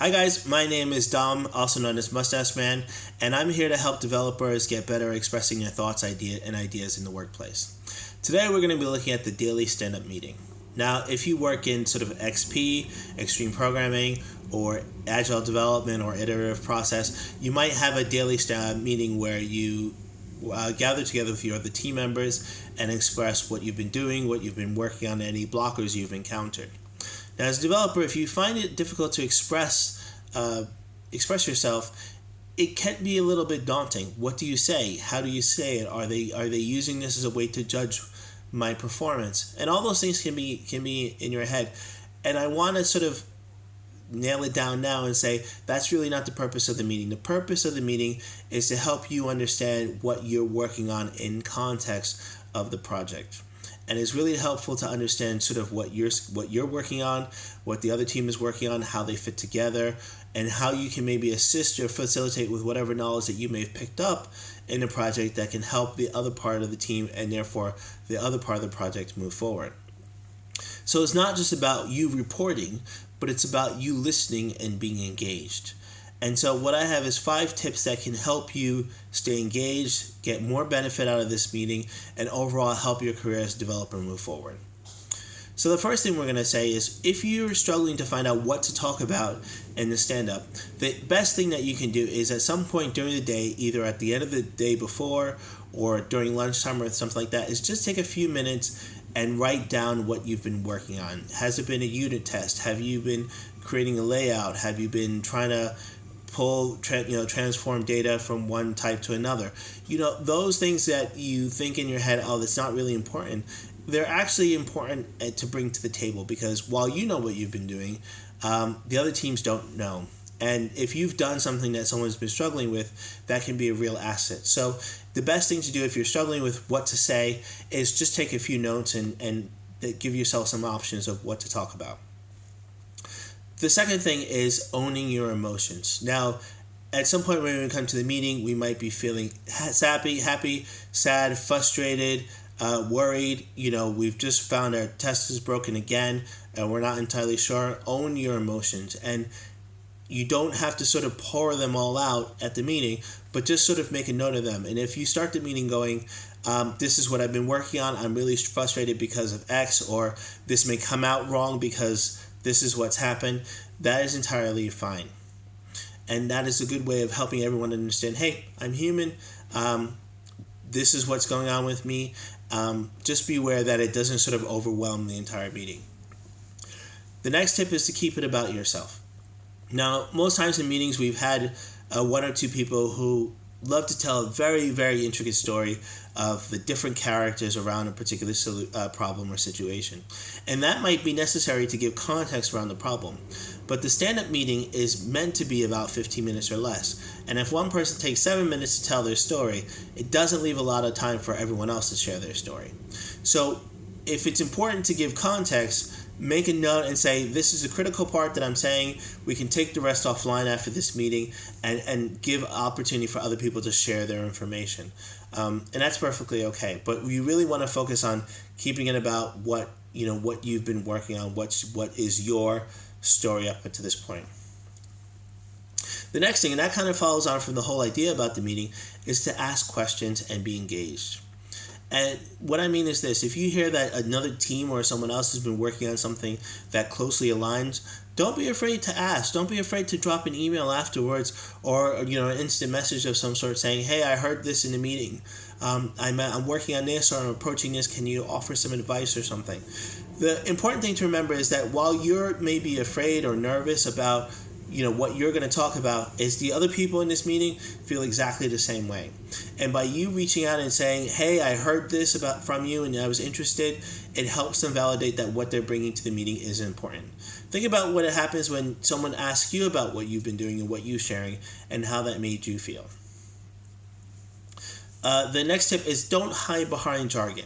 Hi guys, my name is Dom, also known as Mustache Man, and I'm here to help developers get better at expressing their thoughts and ideas in the workplace. Today we're going to be looking at the daily stand-up meeting. Now, if you work in sort of XP, extreme programming, or agile development or iterative process, you might have a daily stand-up meeting where you gather together with your other team members and express what you've been doing, what you've been working on, any blockers you've encountered. Now, as a developer, if you find it difficult to express yourself, it can be a little bit daunting. What do you say? How do you say it? Are they using this as a way to judge my performance? And all those things can be in your head. And I want to sort of nail it down now and say that's really not the purpose of the meeting. The purpose of the meeting is to help you understand what you're working on in context of the project. And it's really helpful to understand sort of what you're working on, what the other team is working on, how they fit together, and how you can maybe assist or facilitate with whatever knowledge that you may have picked up in a project that can help the other part of the team and therefore the other part of the project move forward. So it's not just about you reporting, but it's about you listening and being engaged. And so what I have is 5 tips that can help you stay engaged, get more benefit out of this meeting, and overall help your career as a developer move forward. So the first thing we're going to say is if you're struggling to find out what to talk about in the stand-up, the best thing that you can do is at some point during the day, either at the end of the day before or during lunchtime or something like that, is just take a few minutes and write down what you've been working on. Has it been a unit test? Have you been creating a layout? Have you been trying to transform data from one type to another? Those things that you think in your head, oh, that's not really important, they're actually important to bring to the table, because while you know what you've been doing, the other teams don't know. And if you've done something that someone's been struggling with, that can be a real asset. So the best thing to do if you're struggling with what to say is just take a few notes and give yourself some options of what to talk about. The second thing is owning your emotions. Now, at some point when we come to the meeting, we might be feeling happy, sad, frustrated, worried. We've just found our test is broken again, and we're not entirely sure. Own your emotions. And you don't have to sort of pour them all out at the meeting, but just sort of make a note of them. And if you start the meeting going, this is what I've been working on, I'm really frustrated because of X, or this may come out wrong because this is what's happened, that is entirely fine. And that is a good way of helping everyone understand, hey, I'm human, this is what's going on with me. Just be aware that it doesn't sort of overwhelm the entire meeting. The next tip is to keep it about yourself. Now, most times in meetings, we've had 1 or 2 people who love to tell a very, very intricate story of the different characters around a particular problem or situation. And that might be necessary to give context around the problem. But the stand-up meeting is meant to be about 15 minutes or less. And if one person takes 7 minutes to tell their story, it doesn't leave a lot of time for everyone else to share their story. So if it's important to give context, make a note and say, this is a critical part that I'm saying. We can take the rest offline after this meeting and give opportunity for other people to share their information. And that's perfectly okay. But we really want to focus on keeping it about what you've been working on, what is your story up to this point. The next thing, and that kind of follows on from the whole idea about the meeting, is to ask questions and be engaged. And what I mean is this: if you hear that another team or someone else has been working on something that closely aligns, don't be afraid to ask. Don't be afraid to drop an email afterwards, or an instant message of some sort saying, hey, I heard this in the meeting. I'm working on this, or I'm approaching this. Can you offer some advice or something? The important thing to remember is that while you're maybe afraid or nervous about what you're going to talk about, is the other people in this meeting feel exactly the same way. And by you reaching out and saying, hey, I heard this from you and I was interested, it helps them validate that what they're bringing to the meeting is important. Think about what happens when someone asks you about what you've been doing and what you're sharing and how that made you feel. The next tip is don't hide behind jargon.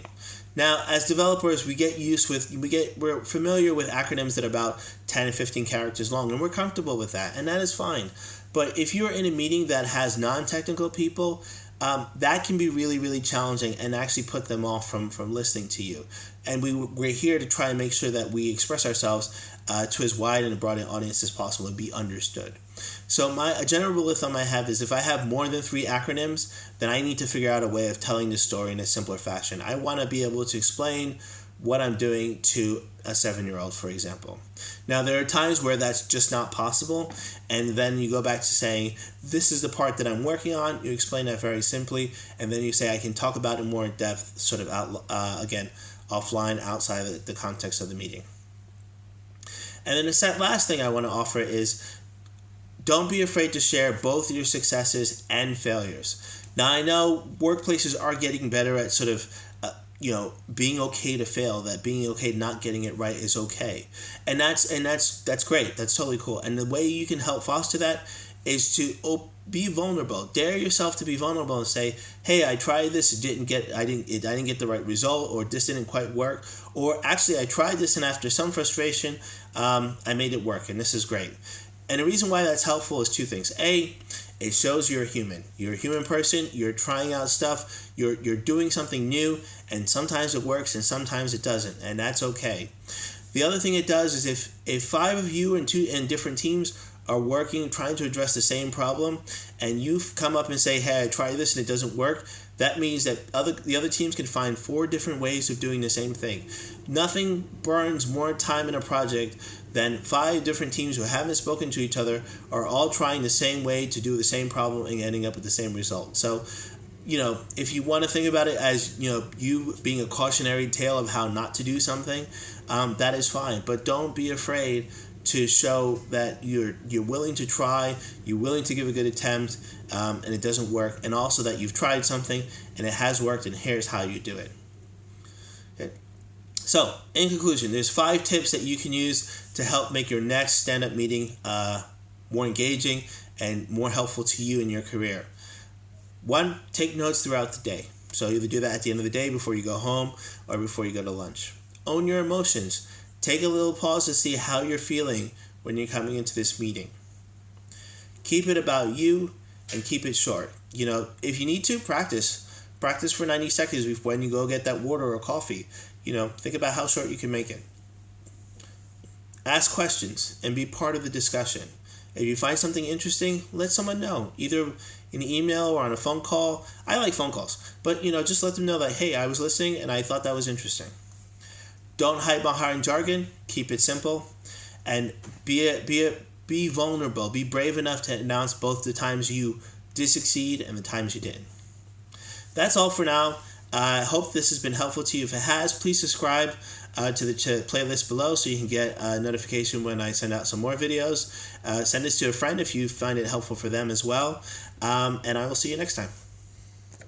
Now, as developers, we're familiar with acronyms that are about 10 and 15 characters long, and we're comfortable with that, and that is fine. But if you're in a meeting that has non-technical people, that can be really, really challenging and actually put them off from listening to you. And we're here to try and make sure that we express ourselves to as wide and a broad an audience as possible and be understood. So a general rule of thumb I have is if I have more than 3 acronyms, then I need to figure out a way of telling the story in a simpler fashion. I want to be able to explain what I'm doing to a 7-year-old, for example. Now, there are times where that's just not possible, and then you go back to saying, this is the part that I'm working on, you explain that very simply, and then you say, I can talk about it more in depth, sort of again, offline, outside the context of the meeting. And then the last thing I want to offer is, don't be afraid to share both your successes and failures. Now, I know workplaces are getting better at sort of being okay to fail, that being okay not getting it right is okay. And that's great. That's totally cool. And the way you can help foster that is to be vulnerable. Dare yourself to be vulnerable and say, hey, I tried this, I didn't get the right result, or this didn't quite work, or actually I tried this and after some frustration, I made it work, and this is great. And the reason why that's helpful is 2 things. A, it shows you're a human. You're a human person. You're trying out stuff. You're doing something new, and sometimes it works and sometimes it doesn't, and that's okay. The other thing it does is if 5 of you in different teams are working, trying to address the same problem, and you come up and say, hey, I tried this and it doesn't work, that means that the other teams can find 4 different ways of doing the same thing. Nothing burns more time in a project than 5 different teams who haven't spoken to each other are all trying the same way to do the same problem and ending up with the same result. So, if you want to think about it as, you being a cautionary tale of how not to do something, that is fine. But don't be afraid to show that you're willing to try, you're willing to give a good attempt, and it doesn't work, and also that you've tried something and it has worked, and here's how you do it. Okay. So, in conclusion, there's 5 tips that you can use to help make your next stand-up meeting more engaging and more helpful to you in your career. 1, take notes throughout the day. So either do that at the end of the day before you go home or before you go to lunch. Own your emotions. Take a little pause to see how you're feeling when you're coming into this meeting. Keep it about you and keep it short. If you need to, practice for 90 seconds when you go get that water or coffee. Think about how short you can make it. Ask questions and be part of the discussion. If you find something interesting, let someone know, either in email or on a phone call. I like phone calls, but just let them know that, hey, I was listening and I thought that was interesting. Don't hide behind jargon. Keep it simple, and be vulnerable. Be brave enough to announce both the times you did succeed and the times you didn't. That's all for now. I hope this has been helpful to you. If it has, please subscribe to the playlist below so you can get a notification when I send out some more videos. Send this to a friend if you find it helpful for them as well. And I will see you next time.